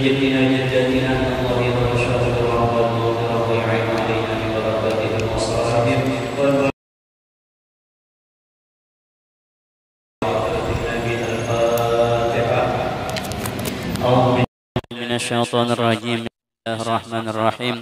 جدنا جداتنا الله ورشاده ورحمه الله ويعين علينا ببركاته وصحبه من الشيطان الرجيم. بسم الله الرحمن الرحيم.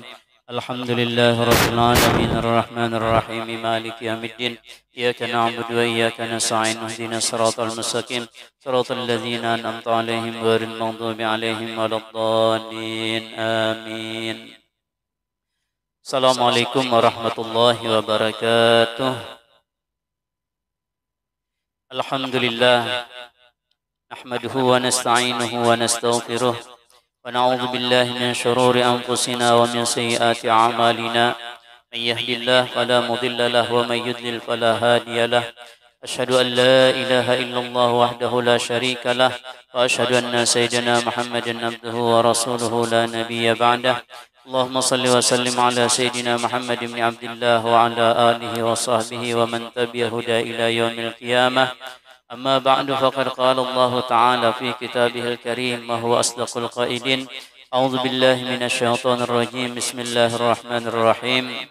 الحمد لله رب العالمين الرحمن الرحيم مالك يوم الدين إياك نعبد وإياك نستعين اهدنا الصراط المستقيم صراط الذين أنعمت عليهم غير المغضوب عليهم ولا الضالين آمين. السلام عليكم ورحمة الله وبركاته. الحمد لله نحمده ونستعينه ونستغفره ونعوذ بالله من شرور أنفسنا ومن سيئات أعمالنا. من يهد الله فلا مضل له ومن يضلل فلا هادي له. أشهد أن لا إله إلا الله وحده لا شريك له وأشهد أن سيدنا محمدا عبده ورسوله لا نبي بعده. اللهم صل وسلم على سيدنا محمد بن عبد الله وعلى آله وصحبه ومن تبع هدى إلى يوم القيامة. أما بعد فقد قال الله تعالى في كتابه الكريم وهو أصدق القائلين. أعوذ بالله من الشيطان الرجيم. بسم الله الرحمن الرحيم.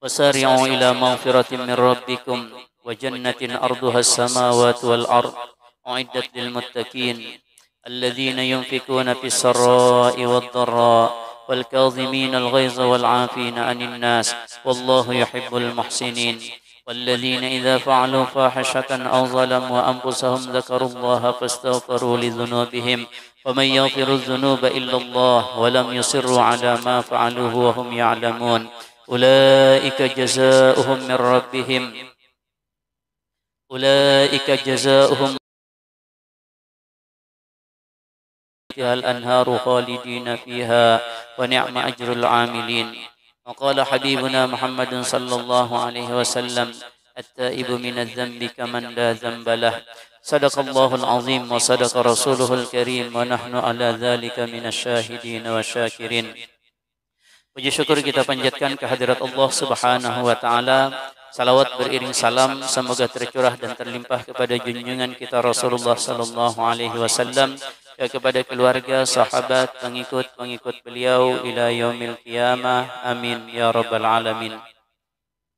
وسارعوا إلى مغفرة من ربكم وجنة أرضها السماوات والأرض أعدت للمتقين الذين ينفقون في السراء والضراء والكاظمين الغيظ والعافين عن الناس والله يحب المحسنين. والذين إذا فعلوا فاحشة أو ظلموا أنفسهم ذكروا الله فاستغفروا لذنوبهم ومن يغفر الذنوب إلا الله ولم يصروا على ما فعلوه وهم يعلمون. أولئك جزاؤهم من ربهم الأنهار خالدين فيها ونعم أجر العاملين. وقال حبيبنا محمد صلى الله عليه وسلم التائب من الذنب كمن لا ذنب له. صدق الله العظيم وصدق رسوله الكريم ونحن على ذلك من الشاهدين والشاكرين. Puji syukur kita panjatkan kehadirat Allah Subhanahu wa taala. Salawat beriring salam semoga tercurah dan terlimpah kepada junjungan kita Rasulullah sallallahu alaihi wasallam, kepada keluarga, sahabat, pengikut beliau ila yaumil qiyamah. Amin ya rabbal alamin.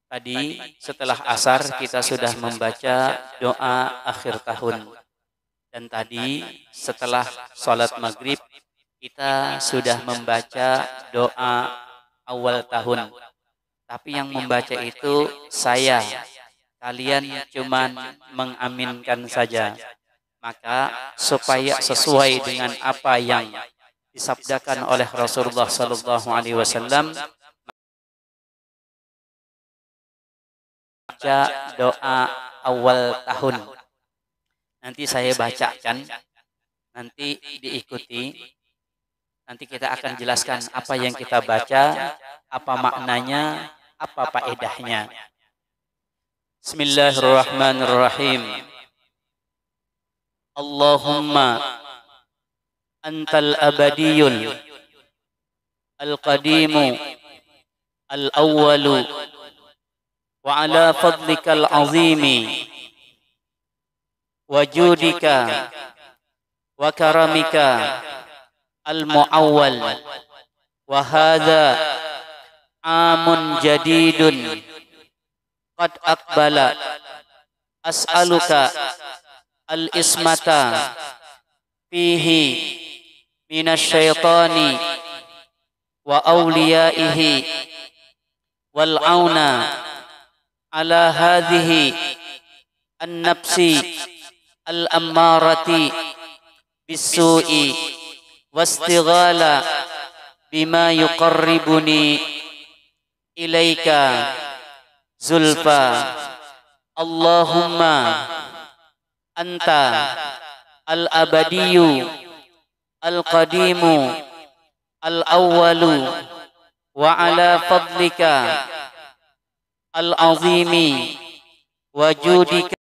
Tadi setelah asar kita sudah membaca doa akhir tahun. Dan tadi setelah salat maghrib kita sudah membaca doa awal tahun. Tapi yang membaca itu saya, kalian cuman mengaminkan saja. Maka supaya sesuai dengan apa yang disabdakan oleh Rasulullah sallallahu alaihi wasallam, baca doa awal tahun. Nanti saya bacakan, nanti diikuti. Nanti kita akan jelaskan apa yang kita baca, apa maknanya, apa faedahnya. Bismillahirrahmanirrahim. Allahumma antal abadiyun al-qadimu al-awwalu wa ala fadlikal azimi wa judika wa karamika al-mu'awwal wa hadha amun jadidun qad aqbala as'aluka al-ismata fihi minasyaitani wa awliyaihi wal auna ala hadhihi an-nafsi al-ammarati bis-su'i wastighala bima yuqarribuni ilaika zulfa. Allahumma anta al-abadiyu al-qadimu al-awwalu wa ala fadlika al-azimi wa judika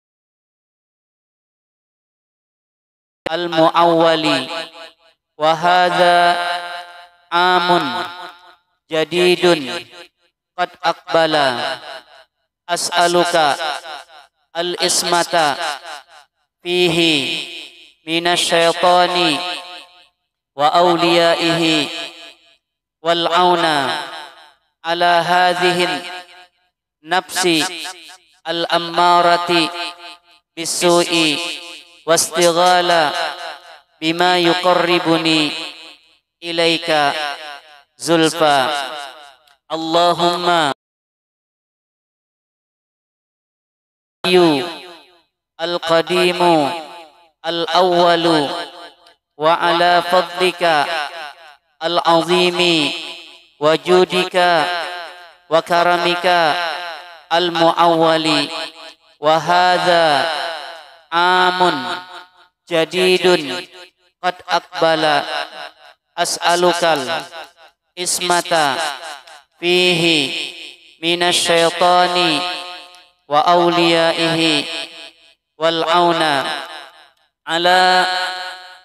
al-mu'awwali wa hadha amun jadidun qad aqbala as'aluka al-ismata fihi minasyaitani wa awliyaihi wal auna ala hadhihi nafsi al ammarati bisu'i wastighala bima yuqarribuni ilaika zulfa. Allahumma al-qadimu al-awwalu wa ala fadlika al-azimi wa judika wa karamika al-muawwali wa hadha amun jadidun qad aqbala as'alukal ismata fihi minasyaitani wa awliyaihi wal auna ala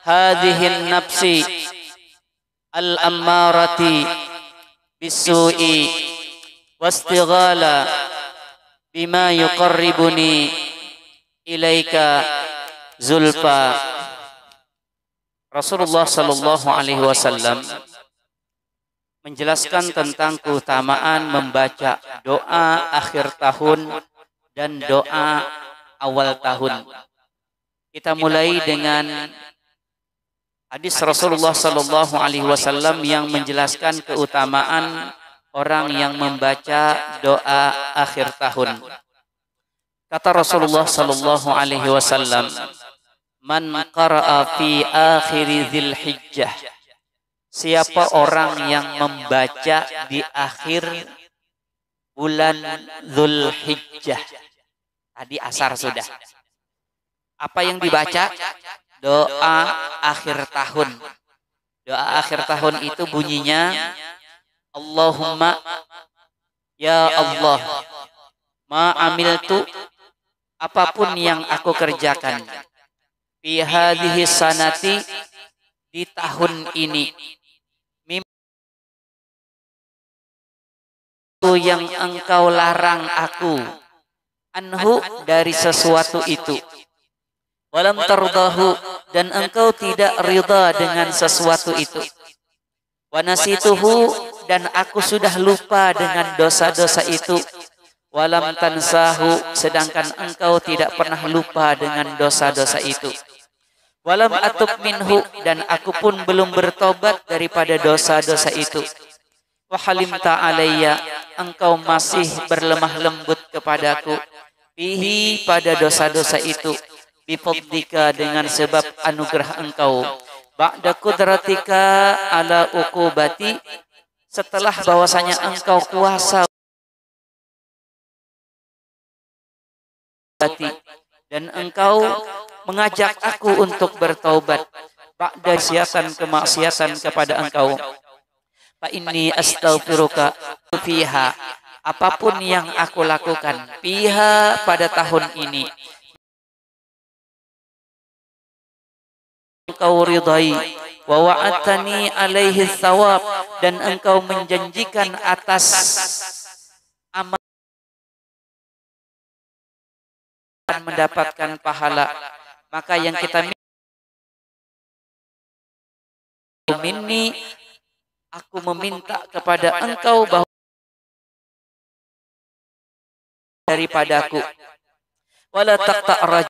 hadhihi nafsi al ammarati bisu'i wastighala bima yuqarribuni ilaika zulfa. Rasulullah sallallahu alaihi wasallam menjelaskan tentang keutamaan membaca doa akhir tahun dan doa awal tahun. Kita mulai dengan hadis Rasulullah sallallahu alaihi wasallam yang menjelaskan keutamaan orang yang membaca doa akhir tahun. Kata Rasulullah sallallahu alaihi wasallam, "Man qara'a fi akhir Dzulhijjah." Siapa orang yang membaca di akhir bulan Dzulhijjah. Tadi asar sudah. Apa yang dibaca? Doa akhir tahun. Doa akhir tahun itu bunyinya, Allahumma ya Allah, ma amiltu, apapun yang aku kerjakan, fi hadhihi sanati, di tahun ini, yang engkau larang aku, anhu, dari sesuatu itu, walam tardahu, dan engkau tidak ridha dengan sesuatu itu, wa nasituhu, dan aku sudah lupa dengan dosa-dosa itu, walam tansahu, sedangkan engkau tidak pernah lupa dengan dosa-dosa itu, walam atub minhu, dan aku pun belum bertobat daripada dosa-dosa itu, wa halimta alayya, engkau masih berlemah lembut kepadaku, fihi, pada dosa-dosa itu, bifadlika, dengan sebab anugerah engkau, ba'da kudratika ala uqubati, setelah bahwasanya engkau kuasa dan engkau mengajak aku untuk bertaubat, ba'da kemaksiatan kepada engkau, fa inni astaghfiruka fiha, apapun yang aku lakukan, fiha, pada tahun ini, engkau ridai, wa wa'atani alaihi thawab, dan engkau menjanjikan atas amal mendapatkan pahala, maka yang kita minni, aku meminta kepada engkau bahwa daripadaku, wala taqta'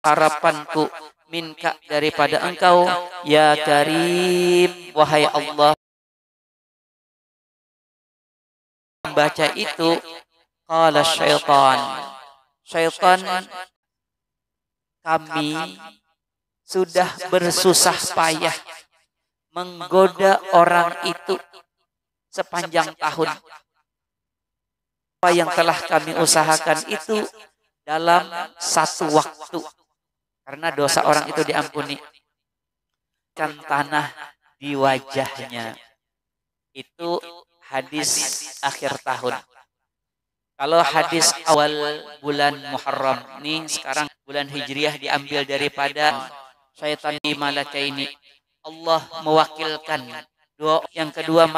harapanku, minka, daripada engkau, ya Karim, wahai Allah. Membaca itu, qala syaitan, kami sudah bersusah payah menggoda orang itu sepanjang tahun. Apa yang telah kami usahakan itu dalam satu waktu, karena dosa orang itu diampuni. Kan tanah di wajahnya. Itu hadis akhir tahun. Kalau hadis awal bulan Muharram, ini sekarang bulan Hijriah, diambil daripada syaitan di malaka ini. Allah mewakilkan doa. Yang kedua,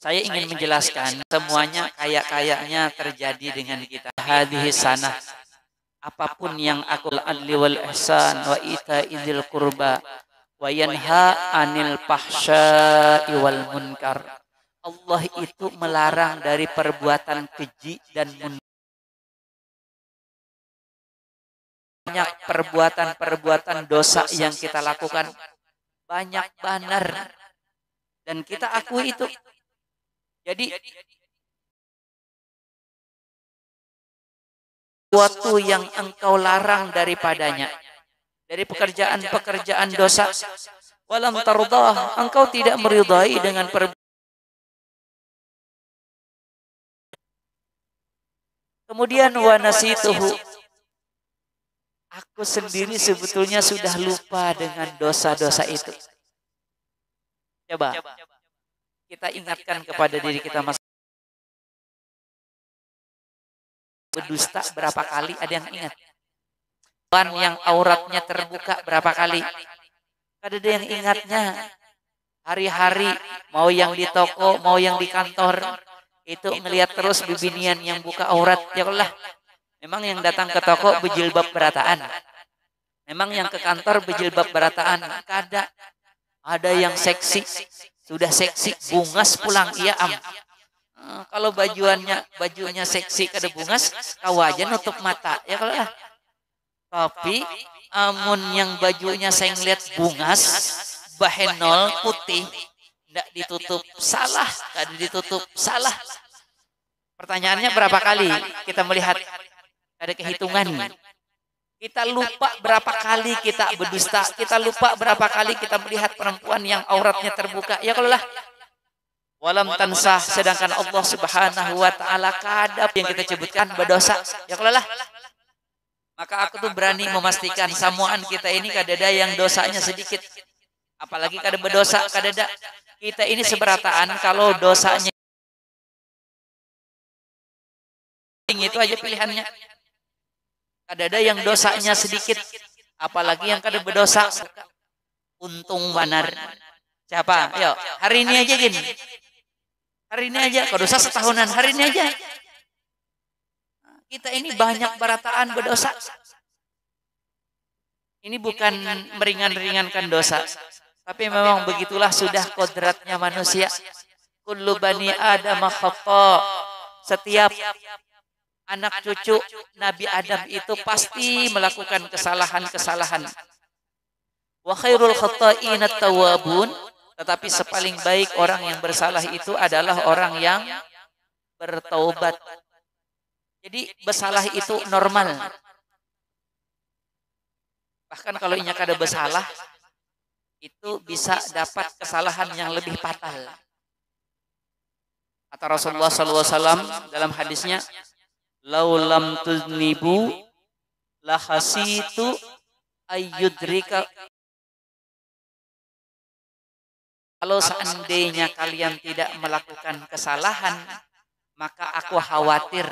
saya ingin menjelaskan semuanya kayak-kayaknya terjadi dengan kita. Hadis sanah, apapun yang aku adli wal ihsan wa ita'idzil qurba wa yanha 'anil fahsya'i wal munkar. Allah itu melarang dari perbuatan keji dan munkar. Banyak perbuatan-perbuatan dosa yang kita lakukan, banyak benar, dan kita akui itu. Jadi sesuatu yang engkau larang daripadanya, dari pekerjaan-pekerjaan dosa, walam tardah, engkau tidak meridai dengan perbuatan. Kemudian wa nasituhu, aku sendiri sebetulnya sudah lupa dengan dosa-dosa itu. Coba kita ingatkan kepada diri kita, mas, berdusta berapa kali, ada yang ingat? Yang auratnya terbuka berapa kali? Ada yang ingatnya? Hari-hari, mau yang di toko, mau yang di kantor, itu ngelihat terus bibinian yang buka aurat. Ya Allah, memang yang datang ke toko berjilbab berataan, memang yang ke kantor berjilbab berataan. Ada yang seksi, sudah seksi, bungas pulang, iya am. Kalau bajunya seksi kada bungas, kau aja nutup mata, ya kalau lah. Tapi amun yang bajunya saya ngeliat bungas, bahenol putih, ndak ditutup, salah, kada ditutup, salah. Pertanyaannya berapa kali kita melihat, ada kehitungan. Kita lupa berapa kali kita berdusta, kita lupa berapa kali kita melihat perempuan yang auratnya terbuka, ya kalau lah. Walam tansah, sedangkan Allah Subhanahu wa taala kadap yang kita sebutkan berdosa, ya kalau lah. Maka aku tuh berani memastikan samuan kita ini kadada yang dosanya sedikit, apalagi kada berdosa, kadada. Kita ini seberataan kalau dosanya itu aja pilihannya. Kadada yang dosanya sedikit, apalagi yang kada berdosa. Untung benar. Siapa? Yuk, hari ini aja gini. Hari ini aja, kalau dosa setahunan, hari ini aja. Kita ini banyak berataan berdosa. Ini bukan meringan-ringankan dosa, tapi memang begitulah sudah kodratnya manusia. Kullu bani Adam khata'. Setiap anak cucu Nabi Adam itu pasti melakukan kesalahan-kesalahan. Wa khairul khata'in at-tawwabun. Tetapi sepaling baik orang yang bersalah itu adalah orang yang bertaubat. Jadi bersalah itu normal. Bahkan kalau inya kada bersalah, itu bisa dapat kesalahan yang lebih fatal. Kata Rasulullah SAW dalam hadisnya, laulam tuznibu lahasitu ayyudrika. Kalau seandainya kalian tidak melakukan kesalahan, maka aku khawatir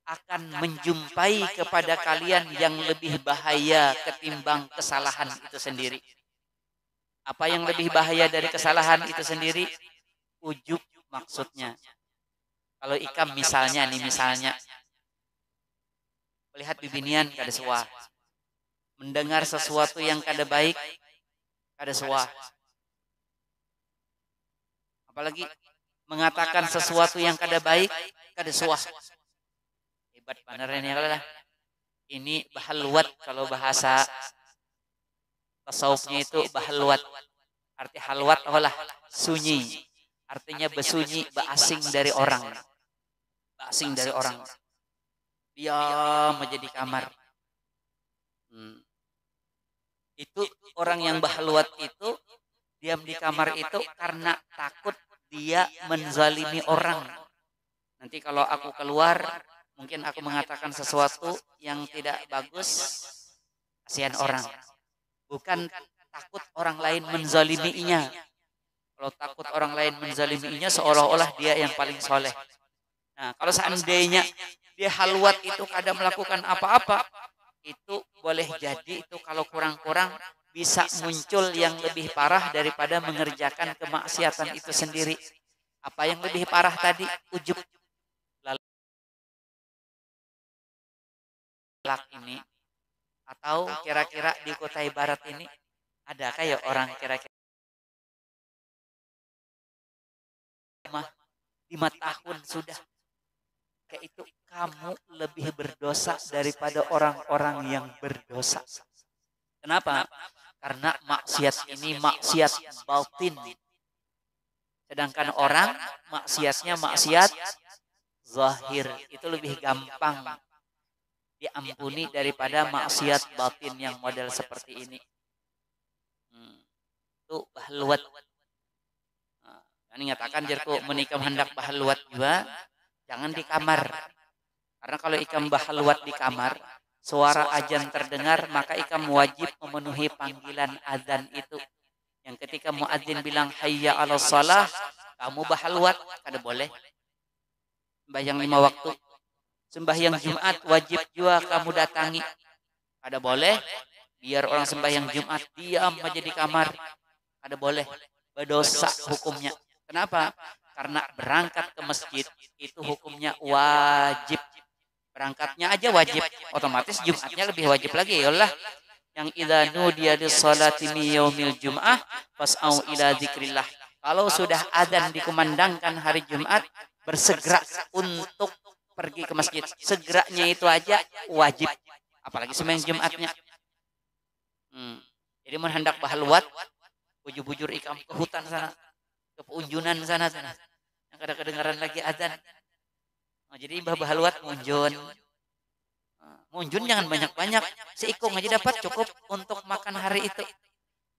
akan menjumpai kepada kalian yang lebih bahaya ketimbang kesalahan itu sendiri. Apa yang lebih bahaya dari kesalahan itu sendiri? Ujub maksudnya. Kalau ikam misalnya melihat bibinian kada suah, mendengar sesuatu yang kada baik kada suah, apalagi mengatakan sesuatu yang kada baik kada suah. Hebat benar ini lah. Ini bahalwat, kalau bahasa tasawufnya itu bahalwat. Arti halwat adalah sunyi. Artinya bersunyi, berasing dari orang. Berasing dari orang. Diam aja di kamar. Itu orang yang bahalwat itu diam di kamar itu karena takut dia menzalimi orang. Nanti kalau aku keluar, mungkin aku mengatakan sesuatu yang tidak bagus, kasihan orang. Bukan takut orang lain menzaliminya. Kalau takut orang lain menzaliminya, seolah-olah dia yang paling soleh. Nah, kalau seandainya dia halwat itu kada melakukan apa-apa, itu boleh jadi itu kalau kurang-kurang bisa muncul yang lebih parah daripada mengerjakan kemaksiatan itu sendiri. Apa yang lebih parah tadi? Ujub. Magelang ini atau kira-kira di Kutai Barat ini ada kayak orang kira-kira 5 tahun sudah kayak itu, kamu lebih berdosa daripada orang-orang yang berdosa. Kenapa? Karena maksiat ini maksiat batin. Sedangkan orang maksiatnya maksiat zahir. Itu lebih gampang diampuni daripada maksiat batin yang model seperti ini. Itu bahluat. Ini ngatakan jerku menikam hendak bahluat juga, jangan di kamar. Karena kalau ikam bahluat di kamar, suara azan terdengar, maka ikam wajib memenuhi panggilan azan itu. Yang ketika muadzin bilang hayya 'alas shalah, kamu bahluat, kada boleh. Sembahyang 5 waktu. Sembahyang Jumat wajib juga kamu datangi. Kada boleh. Biar orang sembahyang Jumat diam aja di kamar. Kada boleh. Berdosa hukumnya. Kenapa? Karena berangkat ke masjid itu hukumnya wajib. Berangkatnya aja wajib. Otomatis Jumatnya lebih wajib lagi. Yalah. Yang idza nudiya lis-salati min yaumil jum'ah fas'au ila dzikrillah. Kalau sudah adzan dikumandangkan hari Jumat, bersegera untuk pergi ke masjid. Segeranya itu aja wajib. Apalagi sembahyang Jumatnya. Jadi mun hendak bahluat, bujur-bujur ikam ke hutan sana, ke peunjunan sana. Yang kada kedengaran lagi adzan. Jadi bahluat munjun. Munjun jangan banyak-banyak. Seikung aja dapat cukup untuk makan hari itu.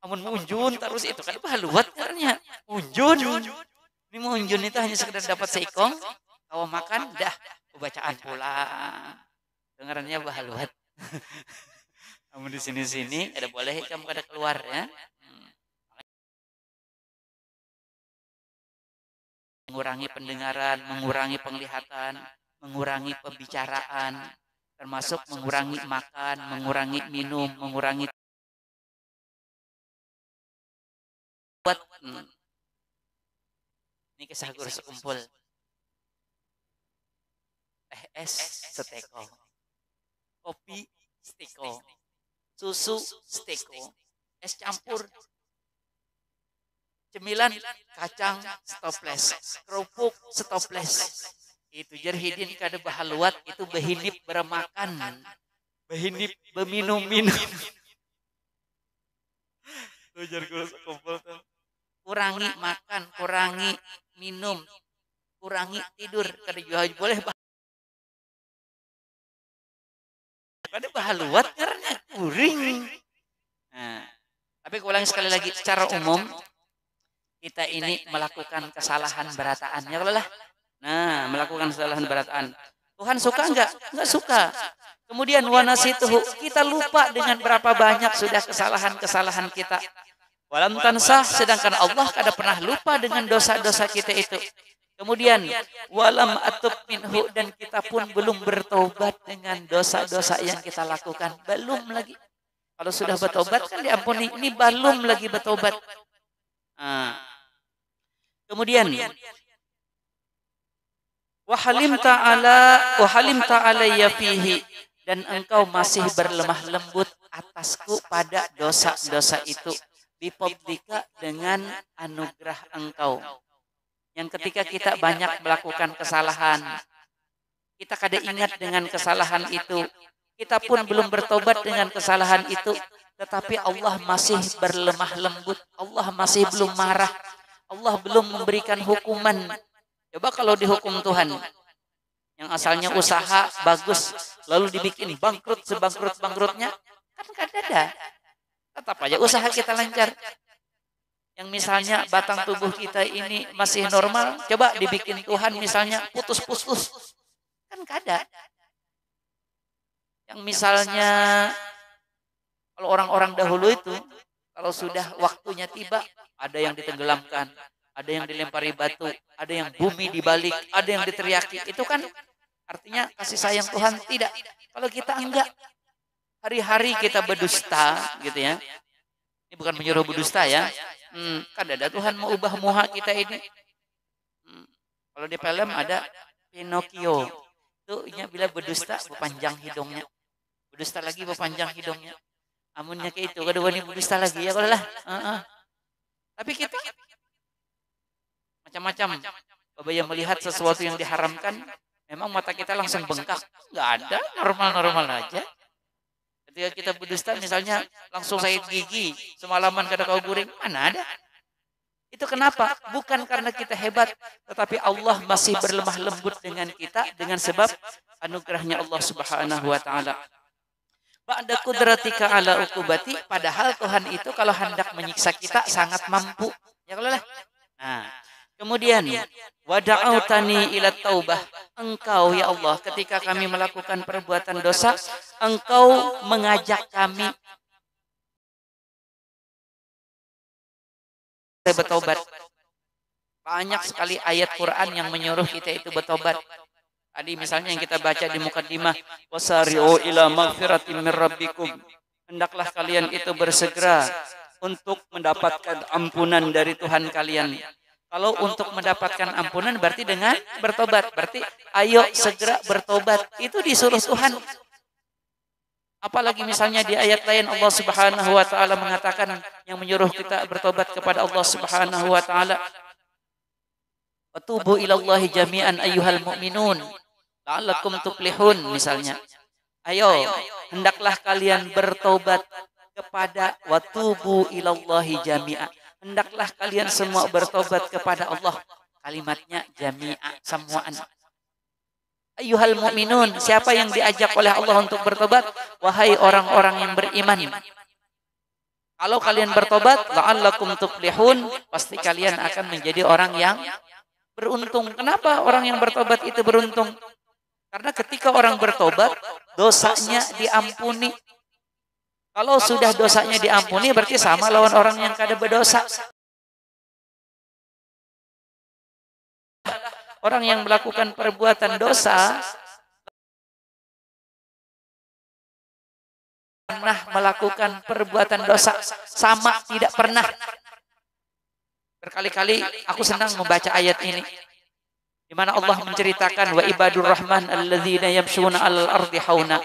Amun munjun terus itu kan bahluat karena munjun. Ini munjun itu hanya sekedar dapat seikung. Kalau makan dah bacaan pulang. Dengarannya bahluat. Amun di sini-sini ada boleh kamu kada keluar ya. Mengurangi pendengaran, mengurangi penglihatan, mengurangi pembicaraan, termasuk mengurangi makan, mengurangi minum, mengurangi buat. Ini kisah guru sekumpul. Teh es seteko, kopi seteko, susu seteko, es campur, cemilan kacang stoples, kerupuk stoples. Itu jerhidin kada bahluat, itu behinip bermakan, behinip beminum-minum. Kurangi makan, kurangi minum, kurangi tidur, kada juga boleh. Kada bahluat karena kuring. Nah, tapi ulangi sekali lagi, secara umum kita ini melakukan kesalahan berataannya lah. Nah, melakukan kesalahan berataan. Tuhan suka enggak? Enggak suka. Kemudian wanasituhu, kita lupa dengan berapa banyak sudah kesalahan-kesalahan kita. Walam tansah, sedangkan Allah kada pernah lupa dengan dosa-dosa kita itu. Kemudian walam atub minhu, dan kita pun belum bertobat dengan dosa-dosa yang kita lakukan. Belum lagi. Kalau sudah bertobat kan diampuni. Ini belum lagi bertobat. Kemudian wahalim ta'alayya fihi, dan engkau masih berlemah lembut atasku pada dosa-dosa itu, bifadlika, dengan anugerah engkau. Yang ketika kita banyak melakukan kesalahan, kita kada ingat dengan kesalahan itu, kita pun belum bertobat dengan kesalahan itu, tetapi Allah masih berlemah lembut, Allah masih belum marah, Allah belum memberikan hukuman. Coba kalau dihukum Tuhan, yang asalnya usaha bagus, lalu dibikin bangkrut sebangkrut-bangkrutnya, kan kada ada. Tetap aja usaha kita lancar. Yang misalnya batang tubuh kita ini masih normal, coba dibikin Tuhan misalnya putus-putus, kan kada. Yang misalnya kalau orang-orang dahulu itu, kalau sudah waktunya tiba, ada yang ditenggelamkan, ada yang dilempari batu, ada yang bumi dibalik, ada yang diteriaki. Itu kan artinya kasih sayang Tuhan. Tidak. Kalau kita enggak, hari-hari kita berdusta gitu ya. Ini bukan menyuruh berdusta ya. Kan ada Tuhan mau ubah muha kita ini. Kalau di film ada Pinocchio. Itu bila berdusta panjang hidungnya. berdusta lagi panjang hidungnya. Amunnya kayak itu, kada wani berdusta lagi ya kalau lah. Tapi kita macam-macam. Apabila melihat sesuatu yang diharamkan, memang mata kita langsung bengkak. Enggak ada, normal-normal aja. Ketika kita berdusta misalnya langsung sakit gigi, semalaman kada kau guring, mana ada? Itu kenapa? Bukan karena kita hebat, tetapi Allah masih berlemah lembut dengan kita dengan sebab anugerahnya Allah Subhanahu wa taala. Ba'da qudratika ala uqubati, padahal Tuhan itu kalau hendak menyiksa kita sangat mampu. Ya kalau lah. Nah, kemudian wada'autani ila taubah. Engkau ya Allah ketika kami melakukan perbuatan dosa, Engkau mengajak kami bertobat. Banyak sekali ayat Quran yang menyuruh kita itu bertobat. Tadi misalnya yang kita baca di mukaddimah, wasari'u ila maghfiratin min rabbikum. Hendaklah kalian itu bersegera untuk mendapatkan ampunan dari Tuhan kalian. Kalau untuk mendapatkan ampunan berarti dengan bertobat. Berarti ayo segera bertobat. Itu disuruh Tuhan. Apalagi misalnya di ayat lain Allah Subhanahu wa taala mengatakan yang menyuruh kita bertobat kepada Allah Subhanahu wa taala. Watubu ilallahi jami'an ayyuhal mu'minun la'allakum tuflihun misalnya. Ayo, hendaklah kalian bertobat kepada watubu ilallahi jami'an. Hendaklah kalian semua bertobat kepada Allah. Kalimatnya jami'an, semuaan. Ayyuhal mu'minun, siapa yang diajak oleh Allah untuk bertobat? Wahai orang-orang yang beriman. Kalau kalian bertobat, la'allakum tuflihun, pasti kalian akan menjadi orang yang beruntung. Kenapa orang yang bertobat itu beruntung? Karena ketika orang bertobat, dosanya diampuni. Kalau sudah dosanya diampuni, berarti sama lawan orang yang kada berdosa. Orang yang melakukan perbuatan dosa pernah melakukan perbuatan dosa, sama tidak pernah. Berkali-kali aku senang membaca ayat ini, di mana Allah menceritakan wa ibadur rahman alladzina yamshuna 'alal ardi hauna.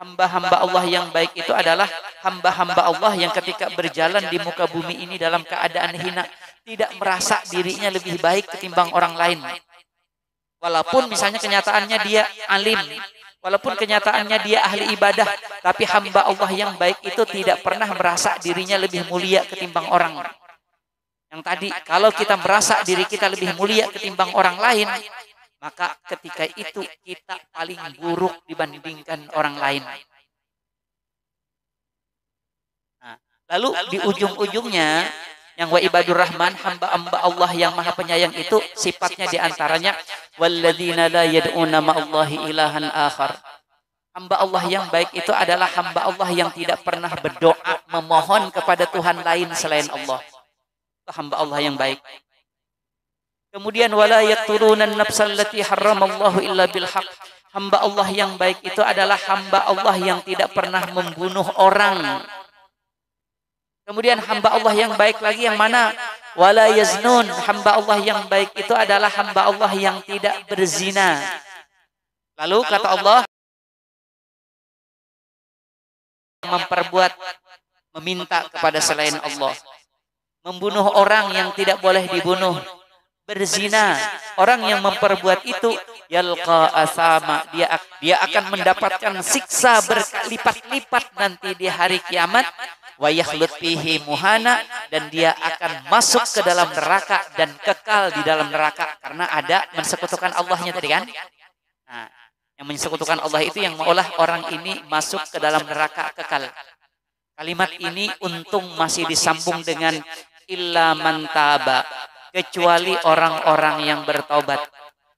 Hamba-hamba Allah yang baik itu adalah hamba-hamba Allah yang ketika berjalan di muka bumi ini dalam keadaan hina, tidak merasa dirinya lebih baik ketimbang orang lain. Walaupun misalnya kenyataannya dia alim, walaupun kenyataannya dia ahli ibadah, tapi hamba Allah yang baik itu tidak pernah merasa dirinya lebih mulia ketimbang orang. Yang tadi, kalau kita merasa diri kita lebih mulia ketimbang orang lain, maka ketika itu kita paling buruk dibandingkan orang lain. Nah, lalu di ujung-ujungnya, yang wa ibadur rahman, hamba-hamba Allah yang maha penyayang itu sifatnya diantaranya walladzina la yad'una ma'allahi ilahan akhar. Hamba Allah yang baik itu adalah hamba Allah yang tidak pernah berdoa memohon kepada Tuhan lain selain Allah. Itu hamba Allah yang baik. Kemudian wala yaqtuluna an-nafsal lati harramallahu illa bil haqq. Hamba Allah yang baik itu adalah hamba Allah yang tidak pernah membunuh orang. Kemudian hamba Allah yang baik lagi yang mana? Wala yaznun. Hamba Allah yang baik itu adalah hamba Allah yang tidak berzina. Lalu kata Allah, memperbuat, meminta kepada selain Allah, membunuh orang yang tidak boleh dibunuh, berzina. Orang yang memperbuat itu yalqa asama, dia akan mendapatkan siksa berlipat-lipat nanti di hari kiamat. Wa yakhlut fihi muhana, dan dia akan masuk ke dalam neraka dan kekal di dalam neraka karena ada mensekutukan Allahnya tadi kan. Nah, yang mensekutukan Allah itu yang maulah orang ini masuk ke dalam neraka kekal. Kalimat ini untung masih disambung dengan illa man taba, kecuali orang-orang yang bertaubat.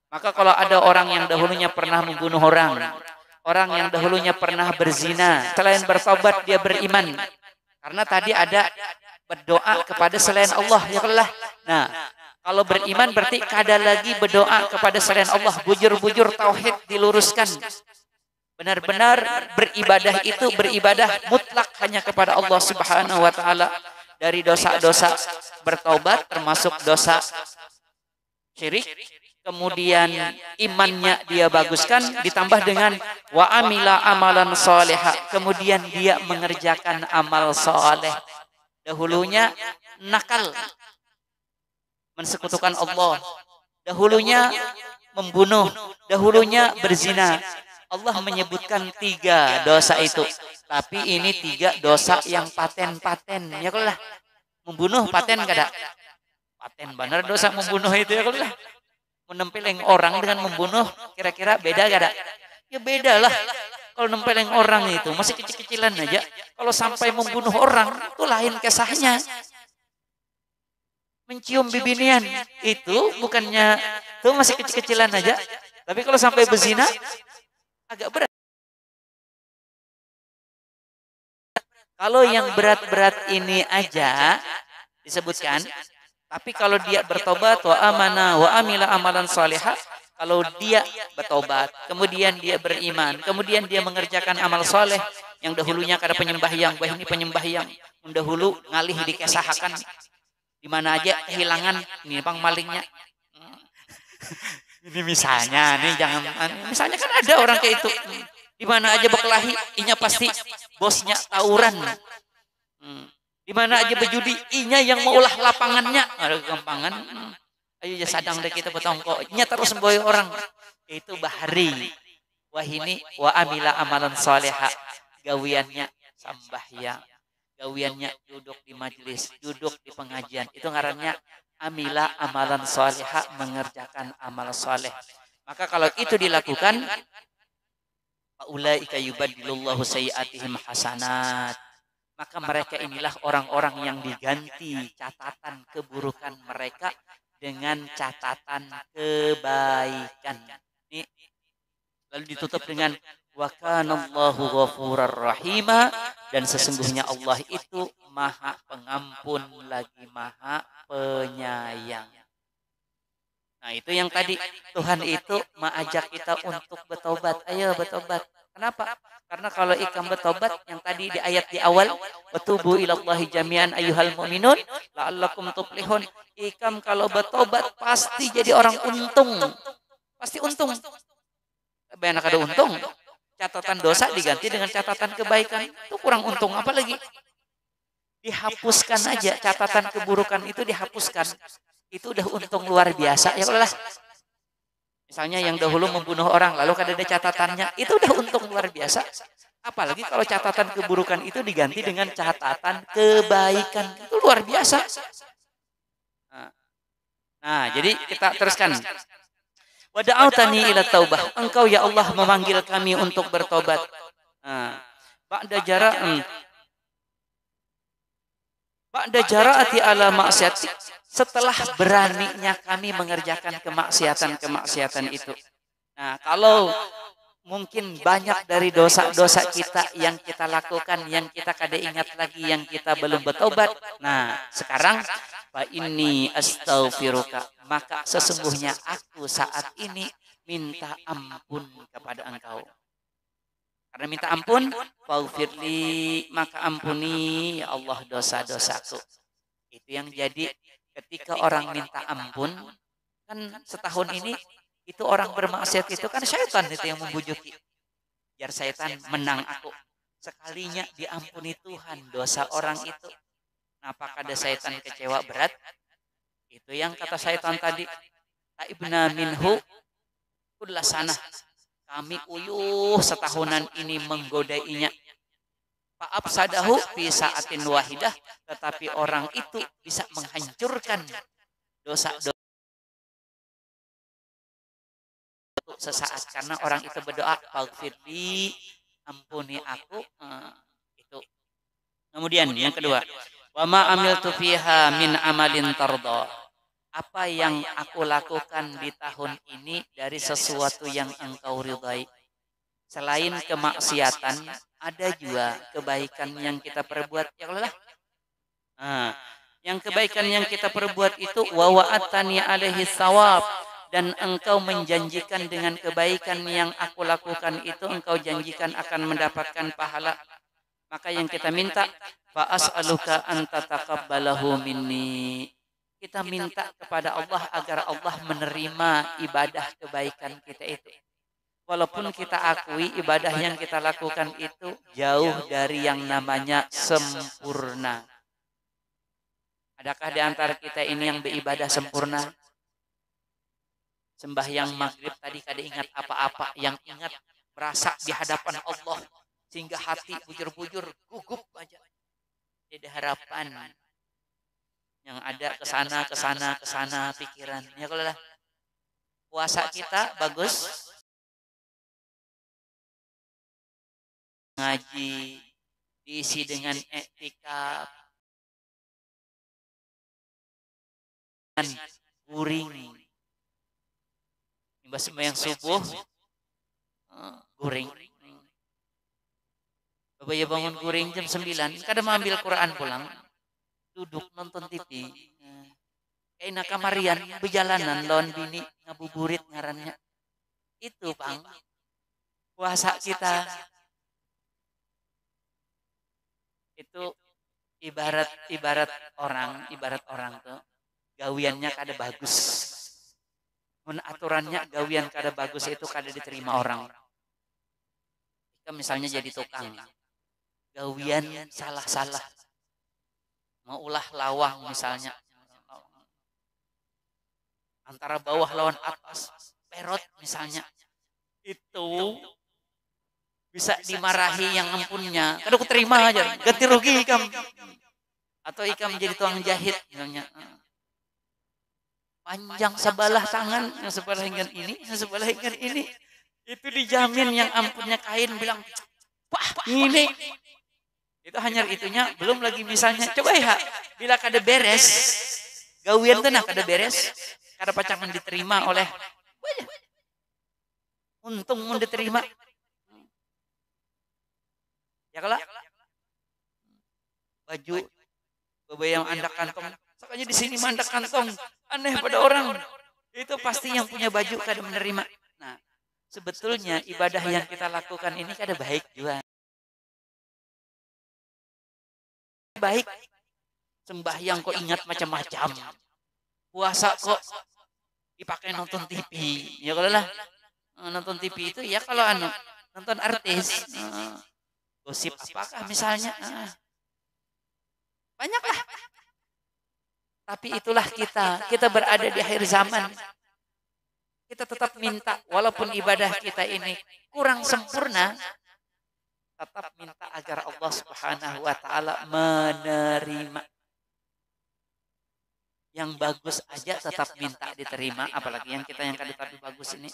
Maka kalau ada orang yang dahulunya pernah membunuh orang yang dahulunya pernah berzina, selain bertaubat dia beriman. Karena tadi ada berdoa kepada selain Allah, ya Allah. Nah, kalau beriman berarti kada lagi berdoa kepada selain Allah, bujur-bujur tauhid diluruskan. Benar-benar beribadah itu beribadah mutlak hanya kepada Allah Subhanahu wa taala. Dari dosa-dosa bertaubat termasuk dosa syirik, kemudian imannya dia baguskan, ditambah dengan wa amila amalan soleha, kemudian dia mengerjakan amal soleh. Dahulunya nakal, mensekutukan Allah, dahulunya membunuh, dahulunya berzina. Allah menyebutkan 3 dosa itu, tapi ini 3 dosa yang paten-paten. Ya kalau lah membunuh paten kada? Paten benar dosa membunuh itu ya kalau lah. Menempeleng orang dengan membunuh kira-kira beda kada? Ya beda lah. Kalau nempeleng orang itu masih kecil-kecilan aja. Kalau sampai membunuh orang itu lain kisahnya. Mencium bibinian itu bukannya itu masih kecil-kecilan aja. Tapi kalau sampai berzina agak berat. Kalau yang berat-berat ini aja disebutkan, tapi kalau dia bertobat wa amana wa amila amalan salihah, kalau dia bertobat, kemudian dia beriman, kemudian dia mengerjakan amal soleh yang dahulunya kada penyembahyang, wah ini penyembahyang, dahulu ngalih dikesahakan, di mana aja kehilangan, ini bang malingnya. Ini misalnya, nih jangan, misalnya kan ada orang kayak itu, di mana aja berkelahi, inya pasti bosnya tawuran. Di mana aja berjudi, inya yang mau ulah lapangannya, ada gampangan. Ayo ya sadang deh kita betongko, inya terus memboy orang. Itu bahari. Wah ini wa amila amalan soleha, gawiannya sambahyang, gawiannya duduk di majelis, duduk di pengajian. Itu ngarannya amila amalan soleha, mengerjakan amal soleh. Maka kalau itu dilakukan, ulaika yubadilullahu sayyiatihim hasanat. Maka mereka inilah orang-orang yang diganti catatan keburukan mereka dengan catatan kebaikan. Ini lalu ditutup dengan wa kanallahu ghafurar rahima, dan sesungguhnya Allah itu Maha Pengampun lagi Maha Penyayang. Nah, itu yang tadi Tuhan itu mengajak kita untuk bertobat. Ayo bertobat. Kenapa? Karena kalau ikam bertobat yang tadi di ayat di awal, watubu ilallahi jami'an ayyuhal mu'minun la'allakum tuflihun. Ikam kalau bertobat pasti jadi orang untung. Pasti untung. Banyak ada untung. Catatan dosa diganti dengan catatan kebaikan. Itu kurang untung apalagi. Dihapuskan aja catatan keburukan itu, dihapuskan. Itu udah untung luar biasa. Ya Allah. Misalnya yang dahulu membunuh orang, lalu kada ada catatannya, itu udah untung luar biasa. Apalagi kalau catatan keburukan itu diganti dengan catatan kebaikan, itu luar biasa. Nah, jadi kita teruskan. Wa da'autani ila taubah. Engkau ya Allah memanggil kami untuk bertobat. Ba'da jara'ati ala ma'siyati. Setelah beraninya kami mengerjakan kemaksiatan itu. Nah, kalau mungkin banyak dari dosa-dosa kita yang kita lakukan, yang kita kada ingat lagi, yang kita belum bertobat. Nah, sekarang fa inni astaghfiruka, maka sesungguhnya aku saat ini minta ampun kepada engkau. Karena minta ampun, faghfirli, maka ampuni ya Allah dosa-dosaku. Itu yang jadi ketika orang minta ampun, kan setahun ini itu orang bermaksiat itu kan syaitan itu yang membujuki. Biar syaitan menang aku. Sekalinya diampuni Tuhan dosa orang itu. Apakah ada syaitan kecewa berat? Itu yang kata syaitan tadi. Taibna minhu kullasana. Kami uyuh setahunan ini menggodainya. Fa'afsadahu fi sa'atin wahidah, tetapi orang itu bisa menghancurkan dosa-dosa sesaat karena orang itu berdoa, faghfirli, ampuni aku. Itu. Kemudian yang kedua, wa ma amiltu fiha min amalin tarda. Apa yang aku lakukan di tahun ini dari sesuatu yang engkau ridai. Selain kemaksiatan, ada juga kebaikan yang kita perbuat. Ya Allah. Yang kebaikan yang kita perbuat itu wa wa'atani alaihi thawab, dan engkau menjanjikan dengan kebaikan yang aku lakukan itu engkau janjikan akan mendapatkan pahala. Maka yang kita minta fa as'aluka an tataqabbalahu minni. kita minta kepada Allah agar Allah menerima ibadah kebaikan kita itu. Walaupun kita akui ibadah yang kita lakukan itu jauh dari yang namanya sempurna. Adakah di antara kita ini yang beribadah sempurna? Sembahyang maghrib tadi kada ingat apa-apa, yang ingat merasa di hadapan Allah sehingga hati bujur-bujur gugup aja. Jadi harapan yang ada kesana pikiran. Ya kalau lah puasa kita bagus, ngaji diisi dengan etika, guring. Imbas sembahyang subuh, guring. Bapak ya bangun guring jam 9, kadang ambil Quran pulang, duduk nonton TV. Kayak nakamarian, berjalanan lawan bini, ngabuburit ngarannya. Itu Bang, puasa kita. Itu ibarat orang tuh gawiannya kada bagus. Mun aturannya gawian kada bagus itu kada diterima orang. Kita misalnya jadi tukang, gawian salah-salah, mau ulah lawang misalnya, antara bawah lawan atas, perot misalnya, itu bisa dimarahi yang ampunnya. Kada ku terima aja, ganti rugi ikam. Atau ikam jadi tukang jahit misalnya. Panjang sebelah tangan, yang sebelah hingga ini, yang sebelah hingga ini. Itu dijamin yang ampunnya kain bilang, wah ini. Itu hanya itunya, belum lagi misalnya, coba ya, bila kada beres, gawian tenang kada beres, kada pacangan diterima oleh, untung mau diterima. Ya kalau baju yang anda kantong, sakanya di sini mandak kantong, aneh pada orang. Itu pasti yang punya baju kada menerima. Nah, sebetulnya ibadah yang kita lakukan ini kada baik juga. Baik, sembahyang kok ingat macam-macam, puasa kok dipakai nonton TV. Ya kalau lah nonton TV itu ya kalau nonton artis, gosip apakah misalnya, banyaklah. Tapi itulah kita berada di akhir zaman. Kita tetap minta, walaupun ibadah kita ini kurang sempurna, tetap minta agar Allah Subhanahu wa taala menerima. Yang bagus aja tetap minta diterima, apalagi yang kita yang kada tapi bagus ini.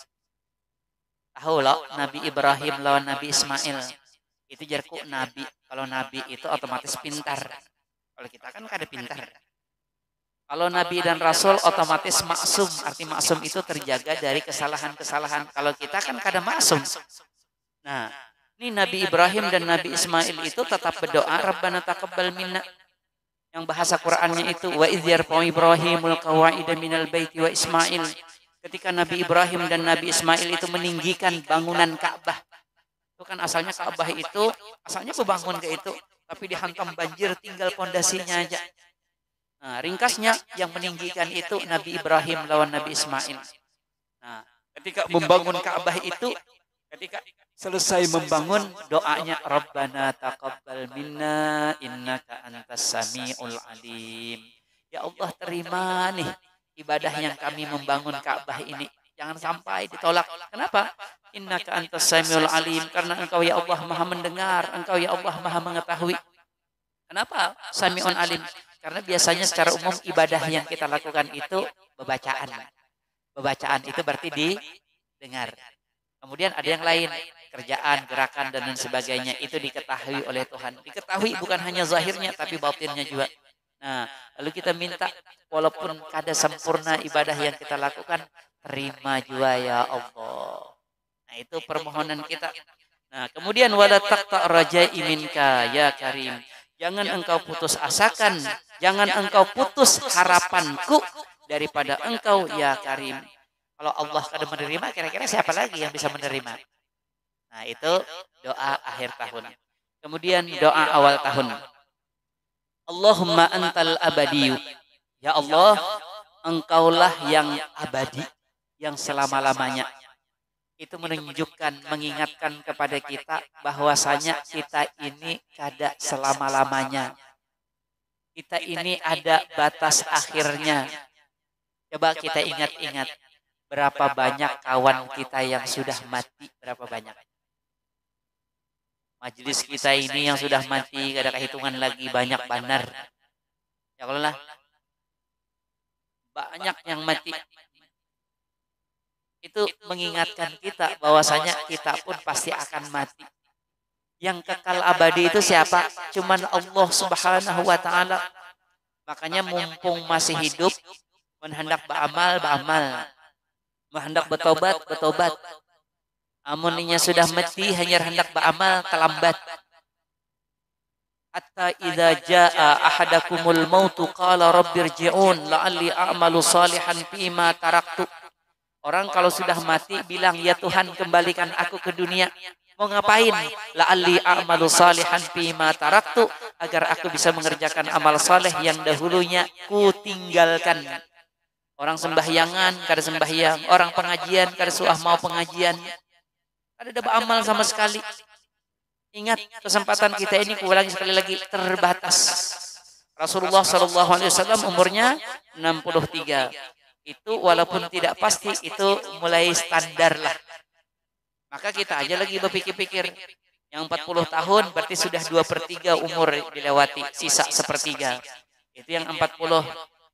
Tahu loh Nabi Ibrahim lawan Nabi Ismail. Itu jarku nabi. Kalau nabi itu otomatis pintar. Kalau kita kan kada pintar. Kalau nabi dan rasul otomatis maksum. Arti maksum itu terjaga dari kesalahan-kesalahan. Kalau kita kan kada maksum. Nah, ini Nabi Ibrahim dan Nabi Ismail itu tetap berdoa, Rabbana taqabbal minna. Yang bahasa Qur'annya itu wa idh yarfa'u Ibrahimul qawa'ida minal baiti wa Ismail. Ketika Nabi Ibrahim dan Nabi Ismail itu meninggikan bangunan Ka'bah. Itu kan asalnya Ka'bah itu, asalnya bebangun ke itu, tapi dihantam banjir tinggal pondasinya aja. Nah, ringkasnya yang meninggikan itu Nabi Ibrahim lawan Nabi Ismail. Nah, ketika membangun Ka'bah itu, ketika selesai membangun, doanya Rabbana taqabbal minna innaka antas samiul alim. Ya Allah, terima nih ibadah yang kami membangun Ka'bah ini. Jangan sampai ditolak. Kenapa? Innaka antas samiul alim. Karena engkau ya Allah maha mendengar. Engkau ya Allah maha mengetahui. Kenapa? Sami'un alim. Karena biasanya secara umum ibadah yang kita lakukan itu bebacaan. Bebacaan itu berarti didengar. Kemudian ada yang lain. Kerjaan, gerakan, dan lain sebagainya. Itu diketahui oleh Tuhan. Diketahui bukan hanya zahirnya, tapi batinnya juga. Nah, lalu kita minta, walaupun kada sempurna ibadah yang kita lakukan, terima juga ya Allah. Nah, itu permohonan kita. Nah, kemudian wala taqta rajai minka ya Karim. Jangan engkau putus asakan, jangan engkau putus harapanku daripada engkau ya Karim. Kalau Allah kada menerima, kira-kira siapa lagi yang bisa menerima? Nah, itu doa akhir tahun. Kemudian doa awal tahun. Allahumma antal abadiyu Ya Allah, Engkaulah yang abadi, yang selama-lamanya. Itu menunjukkan, mengingatkan kepada kita bahwasanya kita ini kada selama-lamanya. Kita ini ada batas akhirnya. Coba kita ingat-ingat berapa banyak kawan kita yang sudah mati, berapa banyak. Majelis kita ini yang sudah mati, kada kehitungan lagi, banyak benar. Ya Allah, banyak yang mati. Itu mengingatkan kita bahwasanya kita pun pasti akan mati. Yang kekal abadi itu siapa? Cuman Allah Subhanahu wa taala. Makanya mumpung masih hidup, hendak beramal, beramal. Hendak bertobat, bertobat. Amuninya sudah mati, hanya hendak beramal, terlambat. Hatta idza jaa ahadakumul mautu qala rabbirji'un la'alli a'malu salihan fima taraktu. Orang kalau sudah mati bilang, ya Tuhan kembalikan aku ke dunia. Mau ngapain? La'alli a'malu salihan fima taraktu. Agar aku bisa mengerjakan amal saleh yang dahulunya ku tinggalkan. Orang sembahyangan, kada sembahyang. Orang pengajian, kada suah mau pengajian. Kada ada beramal sama sekali. Ingat, kesempatan kita ini, kuulangi sekali lagi, terbatas. Rasulullah SAW umurnya 63. Itu walaupun tidak pasti, itu mulai standar lah. Maka kita aja lagi berpikir-pikir. Yang 40 tahun berarti sudah 2/3 umur dilewati. Sisa 1/3. Itu yang 40.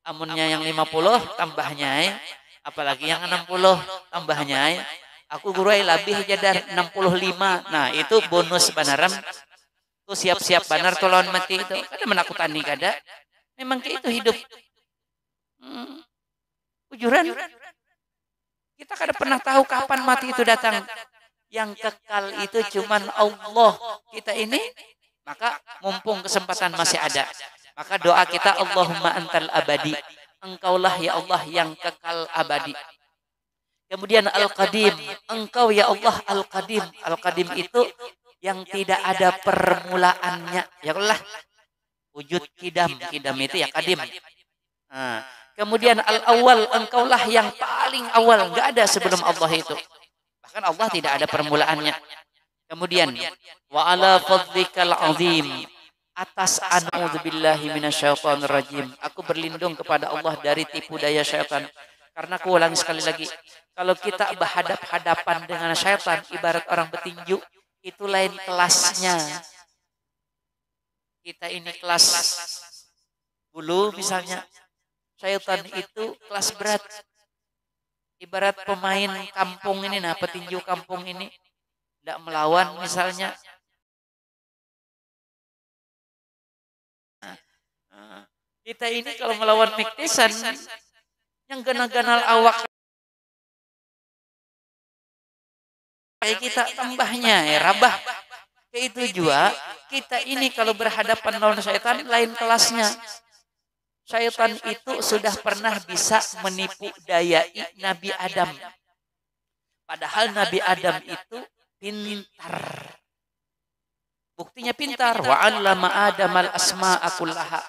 Amunnya yang 50 tambahnya. Apalagi yang 60 tambahnya. Aku gurai lebih jadar 65. Nah itu bonus banaran. Tuh siap-siap banar tuh lawan mati itu. Kada menakutani kada. Memang itu hidup. Ujuran. Kita kada pernah tahu kapan mati itu datang. Yang kekal itu cuman Allah. Kita ini, maka mumpung kesempatan masih ada. Maka doa kita, Allahumma antal abadi. Engkaulah ya Allah yang kekal abadi. Kemudian Al-Qadim. Engkau ya Allah Al-Qadim. Al-Qadim itu yang tidak ada permulaannya. Ya Allah. Wujud kidam. Kidam itu ya Qadim. Nah. Kemudian al-awwal, engkaulah yang paling awal, enggak ada sebelum Allah itu. Bahkan Allah tidak ada permulaannya. Kemudian wa ala fadlikal azim, atas a'udzubillahi minasyaitonir rajim. Aku berlindung kepada Allah dari tipu daya syaitan. Karena aku ulangi sekali lagi, kalau kita berhadap-hadapan dengan syaitan ibarat orang petinju, itu lain kelasnya. Kita ini kelas bulu misalnya. Syaitan itu kelas berat. Ibarat pemain kampung ini, nah petinju kampung ini tidak melawan misalnya. Kita ini kalau melawan Mike Tyson yang ganal-ganal awak kayak kita tambahnya rabah. Kayak itu juga kita ini kalau berhadapan lawan syaitan lain kelasnya. Syaitan itu sudah pernah bisa menipu dayai Nabi Adam. Padahal Nabi Adam itu pintar. Buktinya pintar. Wa 'allama Adamal asma'a kullaha.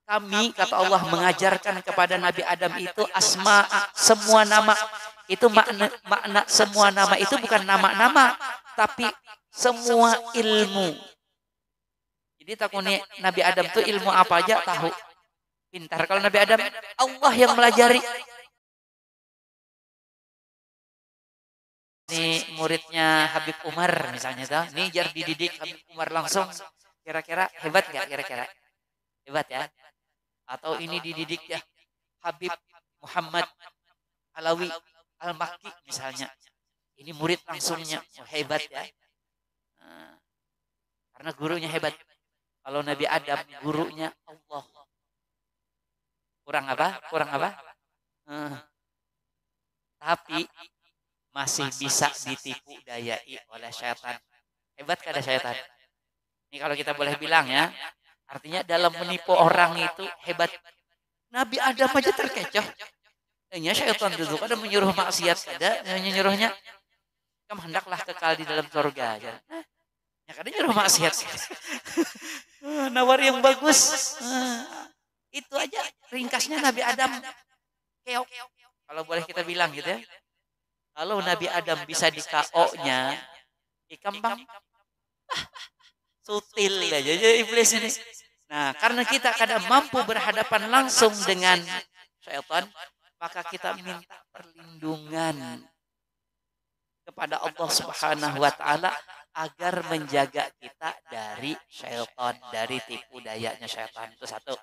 Kami, kata Allah, mengajarkan kepada Nabi Adam itu asma'a, semua nama. Itu makna semua nama itu bukan nama-nama, tapi semua ilmu. Jadi takutnya Nabi Adam itu ilmu apa aja tahu. Pintar. Kalau Nabi Adam, Allah yang melajari. Ini muridnya Habib Umar misalnya tuh. Ini jar dididik Habib Umar langsung. Kira-kira hebat nggak? Kira-kira hebat ya? Atau ini dididik ya Habib Muhammad Alawi Al-Makki misalnya. Ini murid langsungnya. Oh, hebat ya. Nah, karena gurunya hebat. Kalau Nabi Adam gurunya Allah. Kurang apa? Kurang apa? Tapi masih bisa ditipu dayai oleh syaitan. Hebat kada syaitan? Ini kalau kita boleh bilang ya, artinya dalam menipu orang itu hebat. Nabi Adam aja terkecoh. Hanya syaitan duduk ada menyuruh maksiat kada, menyuruhnya kamu hendaklah kekal di dalam surga aja. Ya kada nyuruh maksiat. Nawar yang bagus. Itu aja ringkasnya Nabi Adam keok. Kalau boleh kita bilang gitu ya. Kalau Nabi Adam bisa di KO-nya, ikam bang sutil aja jadi iblis ini. Nah, karena kita kadang mampu berhadapan langsung dengan syaitan, maka kita minta perlindungan kepada Allah Subhanahu wa taala agar menjaga kita dari syaitan, dari tipu dayanya syaitan. Itu satu.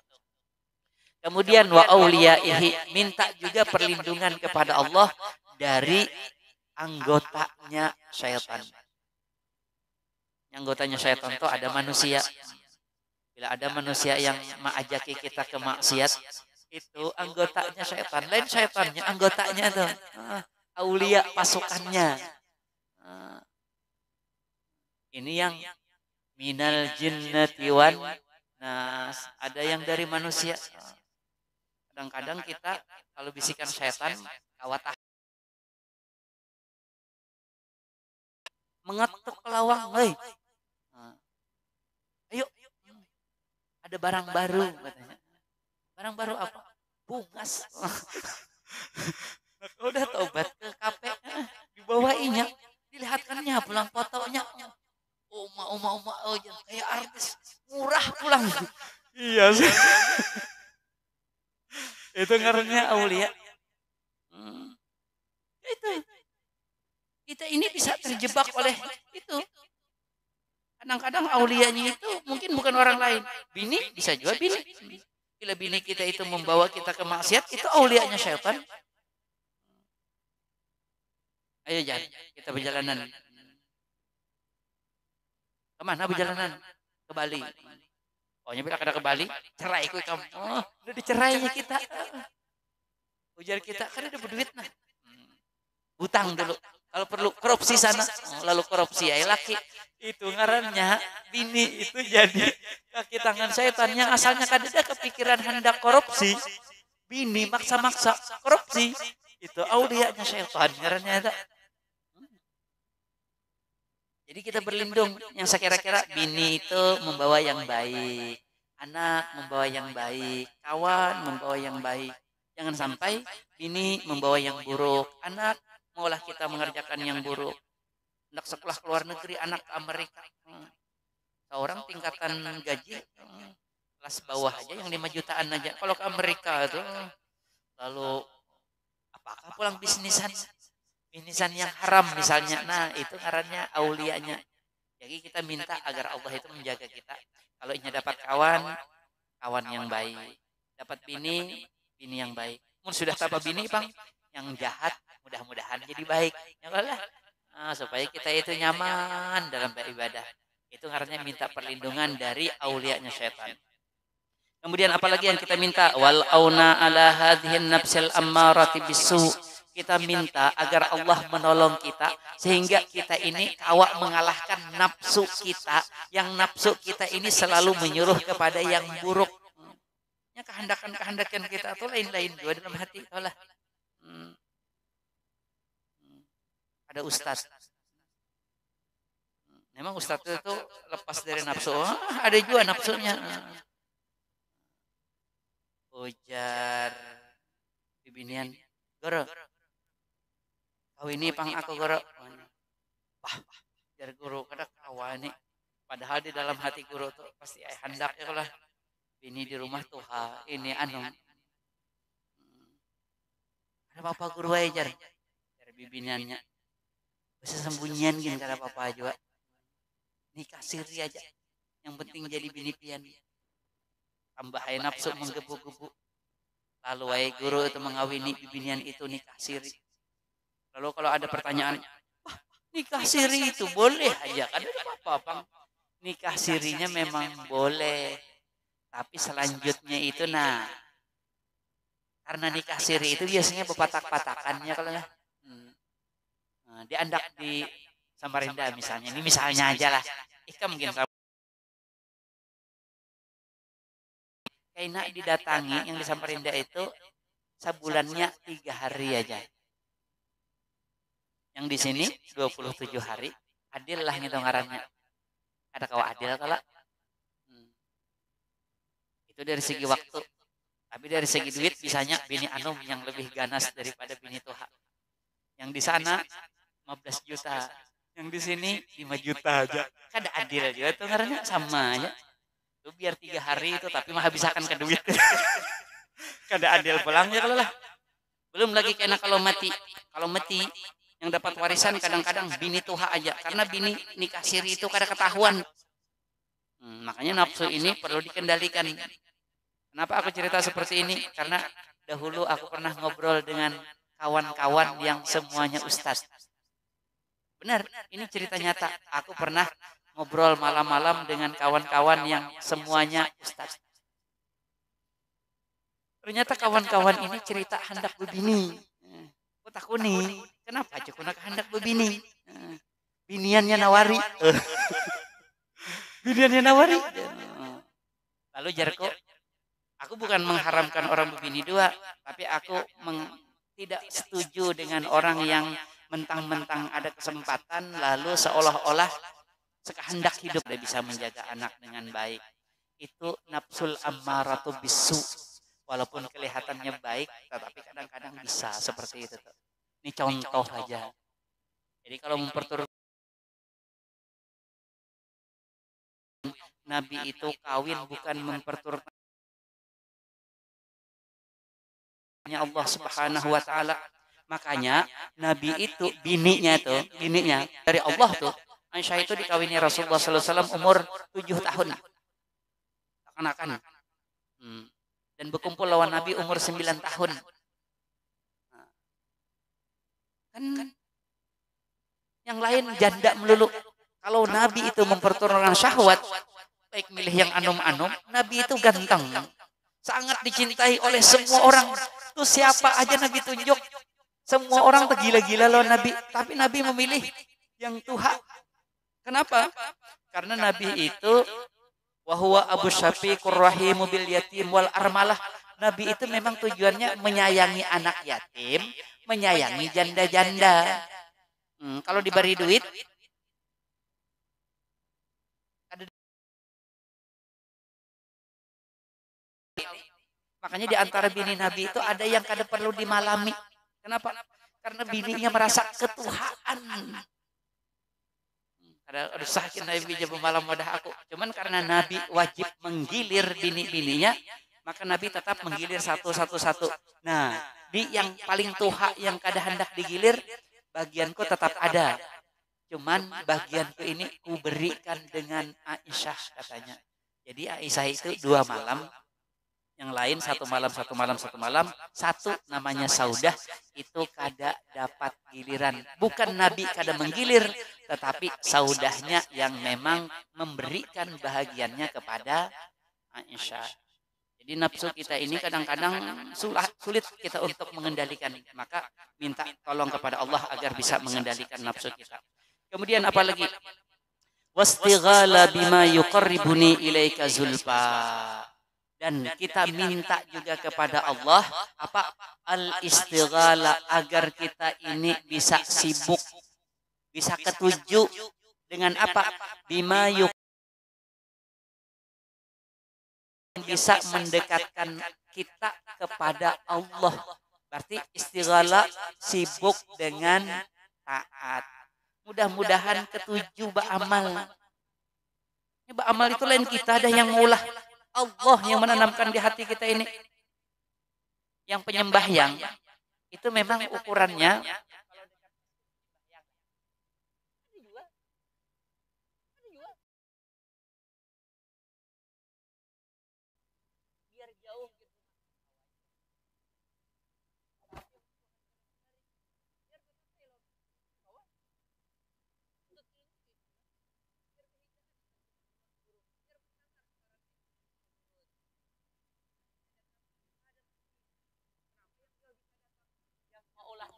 Kemudian wa auliyaihi, minta juga perlindungan kepada Allah dari anggotanya syaitan. Anggotanya syaitan itu ada manusia. Bila ada manusia yang mengajaki kita ke maksiat, itu anggotanya syaitan. Lain syaitannya, anggotanya itu. Aulia pasukannya. Ini yang minal jinnati wan nas. Ada yang dari manusia. Kadang-kadang kita kalau bisikan syaitan, kawatah mengetuk ke lawang, hei, ayo, ada barang baru katanya. Barang baru apa? Bungas. Udah tobat ke kafe, dibawainnya, dilihatkannya pulang fotonya. Oma, oh kayak artis murah pulang. Iya sih. Itu ngarannya aulia. Itu. Kita ini bisa terjebak oleh itu. Kadang-kadang aulianya itu mungkin bukan orang lain. Bini bisa juga bini. Bila bini kita itu membawa kita ke maksiat, itu aulianya syaitan. Ayo jangan, kita berjalanan. Kemana berjalanan? Ke Bali. Pokoknya bila kada ke Bali, cerai ku kamu. Oh, udah dicerainya kita. Ujar kita, kan ada berduit nah. Hutang dulu. Kalau perlu korupsi sana, lalu korupsi ya laki. Itu ngarannya bini itu jadi kaki tangan setan yang asalnya kadang kepikiran hendak korupsi. Bini maksa-maksa korupsi. Itu aulianya setan ngarannya itu. Jadi kita berlindung yang sekira-kira bini itu membawa yang baik, anak membawa yang baik, kawan membawa yang baik. Jangan sampai bini membawa yang buruk, anak maulah kita mengerjakan yang buruk. Anak sekolah ke luar negeri, anak ke Amerika. Seorang tingkatan gaji kelas bawah aja yang 5 jutaan aja. Kalau ke Amerika itu lalu apakah pulang bisnisan yang haram misalnya. Nah, itu ngarannya aulianya. Jadi kita minta agar Allah itu menjaga kita. Kalau ini dapat kawan yang baik. Dapat bini yang baik. Sudah dapat bini, Bang, yang jahat, mudah-mudahan jadi baik. Ya lah. Nah, supaya kita itu nyaman dalam beribadah. Itu ngarannya minta perlindungan dari aulianya syaitan. Kemudian apalagi yang kita minta? Wal auna ala hadhihi nafsil ammarati bisu. Kita minta agar Allah menolong kita sehingga kita ini awak mengalahkan nafsu kita. Yang nafsu kita ini selalu menyuruh kepada yang buruk. Ya, kehendakan kita itu lain-lain juga dalam hati. Itulah. Ada ustaz. Memang ustaz itu lepas dari nafsu. Ada juga nafsunya. Ujar bibinian, goro, kau ini pang aku goro. Wah, jar guru kada kawani. Padahal di dalam hati guru tuh pasti hendak ya lah. Bini di rumah tuh ini anu. Ada apa guru aja jar bibiniannya. Bisa sembunyian gini kada apa-apa juga. Nikah siri aja. Yang penting jadi bini pian. Tambah nafsu menggebu-gebu. Lalu ay guru itu mengawini bibinian itu nikah siri. Lalu kalau ada pertanyaan, wah, nikah siri itu boleh aja. Kan ada apa-apa. Nikah sirinya memang boleh. Tapi selanjutnya itu karena nikah siri itu biasanya bepatak-patakannya kalau nggak. Diandak di Samarinda misalnya. Ini misalnya aja lah. Ikam mungkin Kaina didatangi yang di Samarinda itu sebulannya 3 hari aja. Yang di sini 27 hari. Adil lah gitu ngarannya. Ada kau adil kalau. Itu dari segi waktu. Tapi dari segi duit bisanya bini Anum yang lebih ganas daripada bini Toha. Yang di sana 15 juta. Yang di sini 5 juta aja. Kada adil juga tuh karena sama aja. Lu biar 3 hari itu tapi mah habiskan ke duit. Kada adil pulang ya kalau lah. Belum lagi kena kalau mati. Kalau mati yang dapat warisan kadang-kadang bini Toha aja. Karena bini nikah siri itu kada ketahuan. Makanya nafsu ini perlu dikendalikan. Kenapa aku cerita seperti ini? Karena dahulu aku pernah ngobrol dengan kawan-kawan yang semuanya ustadz. Benar, ini cerita nyata. Aku pernah ngobrol malam-malam dengan kawan-kawan yang semuanya ustadz. Ternyata kawan-kawan ini cerita hendak bebini. Aku takuni, kenapa cekunak hendak bebini? Biniannya nawari. Biniannya nawari. Lalu jarko, aku bukan mengharamkan orang begini dua, tapi aku tidak setuju dengan orang yang mentang-mentang ada kesempatan lalu seolah-olah sekehendak hidup dia bisa menjaga anak dengan baik. Itu nafsul ammaratu bisu. Walaupun kelihatannya baik, tetapi kadang-kadang bisa seperti itu. Ini contoh aja. Jadi kalau memperturutkan Nabi itu kawin bukan memperturutkan Allah Subhanahu wa taala. Makanya Nabi itu bininya dari Allah tuh. Aisyah itu dikawini Rasulullah sallallahu alaihi wasallam umur 7 tahun. Anak-anak. Dan berkumpul lawan Nabi umur 9 tahun. Kan yang lain janda melulu. Kalau Nabi itu memperturunkan syahwat, baik milih yang anum-anum, Nabi itu ganteng. Sangat dicintai oleh semua orang. Tuh siapa aja Nabi tunjuk. Semua orang tergila-gila loh Nabi. Tapi Nabi memilih yang Tuhan. Kenapa? Karena Nabi itu wahuwa Abu Syafiqur Rahimu bil yatim wal armalah. Nabi itu memang tujuannya menyayangi anak yatim, menyayangi janda-janda. Kalau diberi duit, makanya di antara bini Nabi itu ada yang kada perlu dimalami. Kenapa? Karena bininya merasa ketuhaan. Ada sakit Nabi jadi malam wadah aku. Cuman karena Nabi wajib menggilir bini-bininya, maka Nabi tetap menggilir satu-satu. Nah, di yang paling tuha yang kada hendak digilir, bagianku tetap ada. Cuman bagianku ini kuberikan dengan Aisyah katanya. Jadi Aisyah itu 2 malam, yang lain 1 malam, 1 malam, 1 malam. Satu namanya Saudah itu kada dapat giliran. Bukan Nabi kada menggilir, tetapi Saudahnya yang memang memberikan bahagiannya kepada Aisyah. Jadi nafsu kita ini kadang-kadang sulit kita untuk mengendalikan. Maka minta tolong kepada Allah agar bisa mengendalikan nafsu kita. Kemudian apalagi? Wastighala bima yuqarribuni ilaika zulfa. Dan kita minta juga kepada Allah apa al-istighala agar kita ini bisa sibuk, bisa ketuju dengan apa? Bima bisa mendekatkan kita kepada Allah. Berarti istighala sibuk dengan taat. Mudah-mudahan ketuju ba'amal. Ba'amal itu lain kita, ada yang maulah. Allah yang menanamkan di hati kita ini. Yang penyembahyang itu memang ukurannya biar jauh gitu. Maulah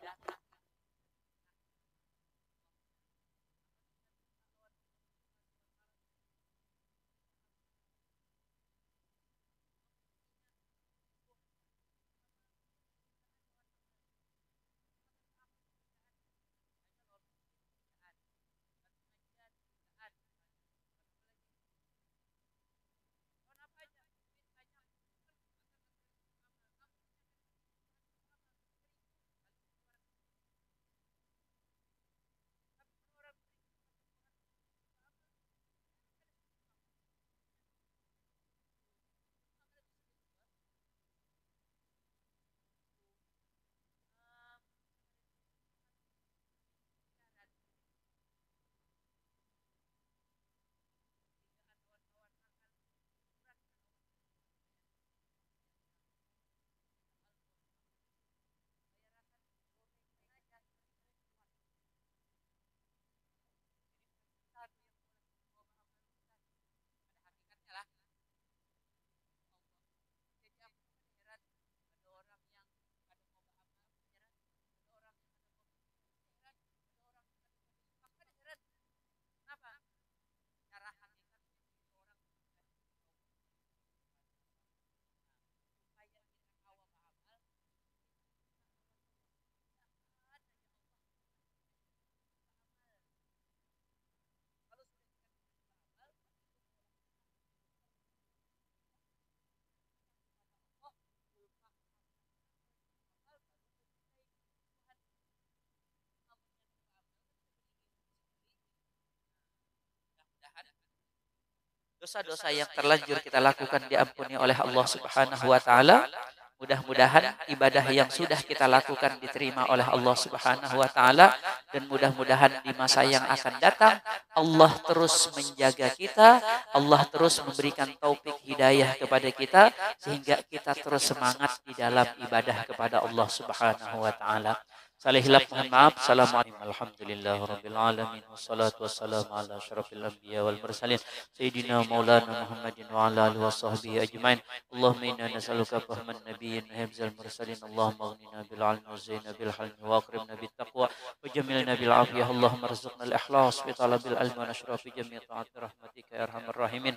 dosa-dosa yang terlanjur kita lakukan diampuni oleh Allah Subhanahu wa taala. Mudah-mudahan ibadah yang sudah kita lakukan diterima oleh Allah Subhanahu wa taala, dan mudah-mudahan di masa yang akan datang Allah terus menjaga kita, Allah terus memberikan taufik hidayah kepada kita sehingga kita terus semangat di dalam ibadah kepada Allah Subhanahu wa taala. Salih hilap, mohon maaf. Assalamualaikum. Alhamdulillahirabbil alamin wassalatu wassalamu ala asyrafil anbiya wal mursalin sayyidina maulana Muhammadin wa ala alihi washabbihi ajmain. Allahumma inna nas'aluka fahman nabiyyin wa hifzal mursalin. Allahumma aghnina bil ilmi wa zayyinna bil hilmi wa akrimna bit taqwa wa jamilna bil afiyah. Allahumma arzuqna al ikhlas fi talabil ilmi wa nashra fi jami' ta'ati rahmatika ya arhamar rahimin.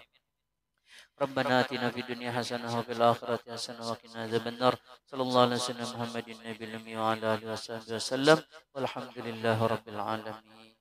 ربنا آتنا في الدنيا حسنة وفي الآخرة حسنة وقنا عذاب النار. صلى الله على سيدنا محمد النبي الأمي وعلى آله وصحبه وسلم والحمد لله رب العالمين.